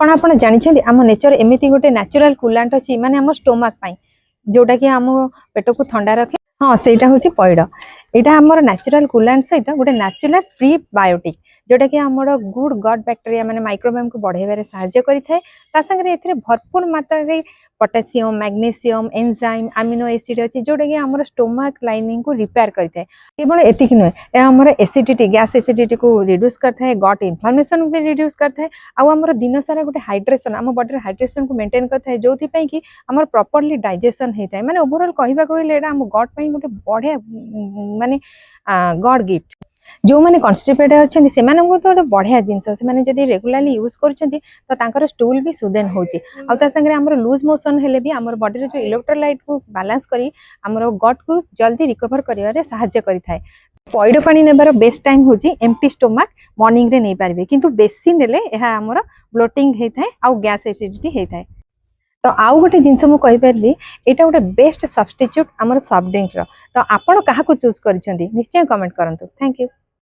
कौन आप जानते आम नेचर एमती गोटे नेचुरल कूलांट अच्छी माने आम स्टोमक जोटा कि आम पेट को ठंडा रखे। हाँ सेटा हूँ पैड़ यहाँ आम नेचुरल कूलांट सहित गोटे नेचुरल प्रीबायोटिक जोटा कि आम गुड गट बैक्टेरिया माने माइक्रोबायोम को बढ़ाइबार सहायता करिथाए। ता संगे एथिरे भरपूर मात्रा रे potassium magnesium enzyme amino acid अच्छी जोटा कि आम स्टोमक लाइनिंग को रिपेयर करिथाए। केवल एतिक नुहे यह आम एसिडिटी गैस एसिडिटी को रिड्यूस करथाए गट इन्फ्लेमेशन भी रिड्यूस करथाए आम दिन सारा गोटे हाइड्रेशन आम बॉडी हाइड्रेशन को मेंटेन करथाए जो कि आम प्रॉपर्ली डाइजेशन होता है। माने ओवरऑल कहवा कहले एटा आम गट पई गोटे बढ़िया माने गॉड गिफ्ट। जो मैंने कन्स्टिपेटेड अच्छा से गोटे बढ़िया जिनस से रेगुलाली यूज कर स्टूल भी सुदेन होंगे लूज मोशन हेले भी आम बॉडी जो इलेक्ट्रोलाइट को बैलेंस करी आमर गट को जल्दी रिकवर करिवारे सहायता करिथाए। पैड़ पानी नेबार बेस्ट टाइम हूँ एम्प्टी स्टोमक मॉर्निंग रे नहीं पारे किंतु बेसी नेले यह आमर ब्लोटिंग होता है आउ गैस एसिडिटी होता है। तो आउ गोटे जिनस मुझे कहीपरि यहाँ गोटे बेस्ट सब्स्टिट्यूट आमर सॉफ्ट ड्रिंक तो आपण क्या चूज कर निश्चय कमेंट करूँ। Thank you.